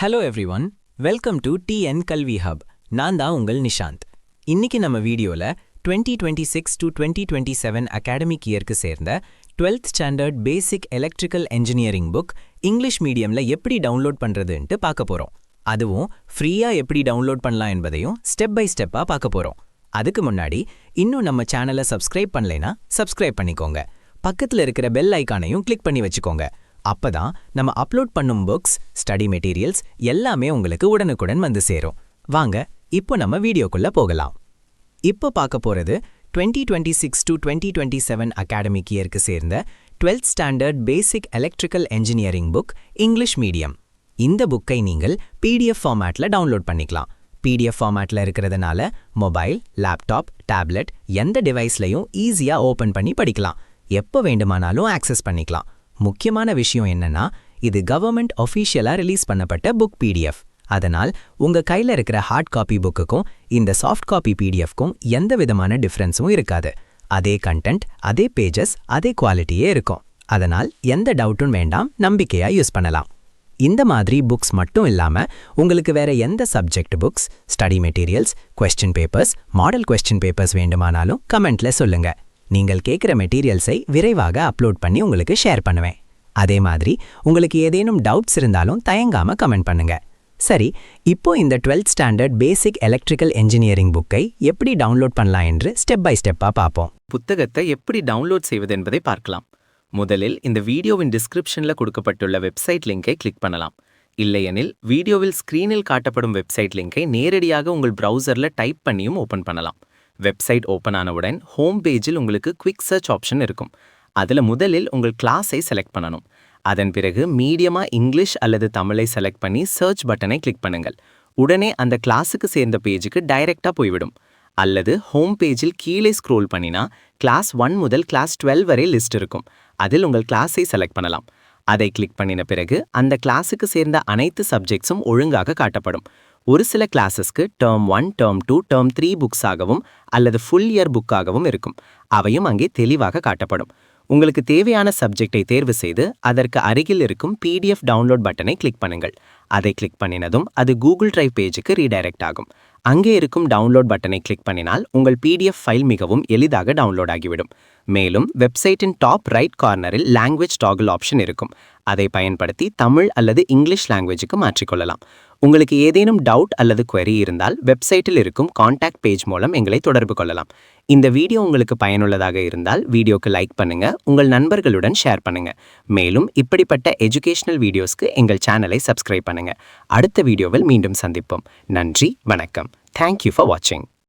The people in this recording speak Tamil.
Hello everyone, welcome to TN கல்வி ஹப். நான் தான் உங்கள் நிஷாந்த். இன்னைக்கு நம்ம வீடியோவில் 2026 to 2027 அகாடமிக் இயருக்கு சேர்ந்த 12th ஸ்டாண்டர்ட் பேசிக் எலக்ட்ரிக்கல் என்ஜினியரிங் புக் இங்கிலீஷ் மீடியமில் எப்படி டவுன்லோட் பண்ணுறதுன்ட்டு பார்க்க போகிறோம். அதுவும் ஃப்ரீயாக எப்படி டவுன்லோட் பண்ணலாம் என்பதையும் ஸ்டெப் பை ஸ்டெப்பாக பார்க்க போகிறோம். அதுக்கு முன்னாடி இன்னும் நம்ம சேனலை சப்ஸ்கிரைப் பண்ணலைன்னா சப்ஸ்கிரைப் பண்ணிக்கோங்க. பக்கத்தில் இருக்கிற பெல் ஐக்கானையும் கிளிக் பண்ணி வச்சுக்கோங்க. அப்பதான் நம்ம அப்லோட் பண்ணும் புக்ஸ், ஸ்டடி மெட்டீரியல்ஸ் எல்லாமே உங்களுக்கு உடனுக்குடன் வந்து சேரும். வாங்க இப்போ நம்ம வீடியோக்குள்ள போகலாம். இப்போ பார்க்க போறது 2026 to 2027 அகாடமிக் இயருக்கு சேர்ந்த 12th ஸ்டாண்டர்ட் பேசிக் electrical engineering book English medium. இந்த புக்கை நீங்கள் PDF ஃபார்மேட்ல டவுன்லோட் பண்ணிக்கலாம். PDF ஃபார்மேட்ல இருக்கிறதுனால மொபைல், லேப்டாப், டேப்லெட் எந்த டிவைஸ்லையும் ஈஸியா ஓபன் பண்ணி படிக்கலாம். எப்போ வேண்டுமானாலும் ஆக்சஸ் பண்ணிக்கலாம். முக்கியமான விஷயம் என்னன்னா, இது கவர்மெண்ட் ஒஃபிஷியலா ரிலீஸ் பண்ணப்பட்ட புக் PDF. அதனால் உங்க கையில இருக்கிற ஹார்ட் காப்பி புக்குக்கும் இந்த சாஃப்ட் காப்பி PDFக்கும் எந்த விதமான டிஃபரன்ஸும் இருக்காது. அதே கண்டென்ட், அதே பேஜஸ், அதே குவாலிட்டியே இருக்கும். அதனால் எந்த டவுட்டும் வேண்டாம், நம்பிக்கையா யூஸ் பண்ணலாம். இந்த மாதிரி புக்ஸ் மட்டும் இல்லாம உங்களுக்கு வேற எந்த subject books, study materials, question papers, model question papers வேண்டுமானாலும் கமெண்ட்ல சொல்லுங்க. நீங்கள் கேட்குற மெட்டீரியல்ஸை விரைவாக அப்லோட் பண்ணி உங்களுக்கு ஷேர் பண்ணுவேன். அதே மாதிரி உங்களுக்கு ஏதேனும் டவுட்ஸ் இருந்தாலும் தயங்காம கமெண்ட் பண்ணுங்க. சரி, இப்போ இந்த 12th ஸ்டாண்டர்ட் பேசிக் எலக்ட்ரிக்கல் என்ஜினியரிங் புக்கை எப்படி டவுன்லோட் பண்ணலாம் என்று ஸ்டெப் பை ஸ்டெப்பாக பார்ப்போம். புத்தகத்தை எப்படி டவுன்லோட் செய்வது என்பதை பார்க்கலாம். முதலில் இந்த வீடியோவின் டிஸ்கிரிப்ஷனில் கொடுக்கப்பட்டுள்ள வெப்சைட் லிங்கை கிளிக் பண்ணலாம். இல்லையெனில் வீடியோவில் ஸ்க்ரீனில் காட்டப்படும் வெப்சைட் லிங்கை நேரடியாக உங்கள் ப்ரௌசரில் டைப் பண்ணியும் ஓப்பன் பண்ணலாம். வெப்சைட் ஓப்பன் ஆனவுடன் ஹோம் பேஜில் உங்களுக்கு குவிக் சர்ச் ஆப்ஷன் இருக்கும். அதில் முதலில் உங்கள் கிளாஸை செலக்ட் பண்ணணும். அதன் பிறகு மீடியமா இங்கிலீஷ் அல்லது தமிழை செலக்ட் பண்ணி சர்ச் பட்டனை கிளிக் பண்ணுங்கள். உடனே அந்த கிளாஸுக்கு சேர்ந்த பேஜுக்கு டைரெக்டாக போய்விடும். அல்லது ஹோம் பேஜில் கீழே ஸ்க்ரோல் பண்ணினா கிளாஸ் 1 முதல் கிளாஸ் 12 வரை லிஸ்ட் இருக்கும். அதில் உங்கள் கிளாஸை செலக்ட் பண்ணலாம். அதை கிளிக் பண்ணின பிறகு அந்த கிளாஸுக்கு சேர்ந்த அனைத்து சப்ஜெக்ட்ஸும் ஒழுங்காக காட்டப்படும். ஒரு சில கிளாஸஸ்க்கு டேர்ம் 1, டேர்ம் 2, டேர்ம் 3 புக்ஸாகவும் அல்லது ஃபுல் இயர் புக்காகவும் இருக்கும். அவையும் அங்கே தெளிவாக காட்டப்படும். உங்களுக்கு தேவையான சப்ஜெக்டை தேர்வு செய்து அதற்கு அருகில் இருக்கும் PDF டவுன்லோட் பட்டனை கிளிக் பண்ணுங்கள். அதை கிளிக் பண்ணினதும் அது கூகுள் டிரைவ் பேஜுக்கு ரீடைரக்ட் ஆகும். அங்கே இருக்கும் டவுன்லோட் பட்டனை கிளிக் பண்ணினால் உங்கள் PDF ஃபைல் மிகவும் எளிதாக டவுன்லோட் ஆகிவிடும். மேலும் வெப்சைட்டின் டாப் ரைட் கார்னரில் லாங்குவேஜ் டாகிள் ஆப்ஷன் இருக்கும். அதை பயன்படுத்தி தமிழ் அல்லது இங்கிலீஷ் லாங்குவேஜுக்கு மாற்றிக்கொள்ளலாம். உங்களுக்கு ஏதேனும் டவுட் அல்லது query இருந்தால் வெப்சைட்டில் இருக்கும் கான்டாக்ட் பேஜ் மூலம் எங்களை தொடர்பு கொள்ளலாம். இந்த வீடியோ உங்களுக்கு பயனுள்ளதாக இருந்தால் வீடியோக்கு லைக் பண்ணுங்க, உங்கள் நண்பர்களுடன் ஷேர் பண்ணுங்க. மேலும் இப்படிப்பட்ட எஜுகேஷனல் வீடியோஸ்க்கு எங்கள் சேனலை சப்ஸ்கிரைப் பண்ணுங்க. அடுத்த வீடியோவில் மீண்டும் சந்திப்போம். நன்றி, வணக்கம். Thank you for watching.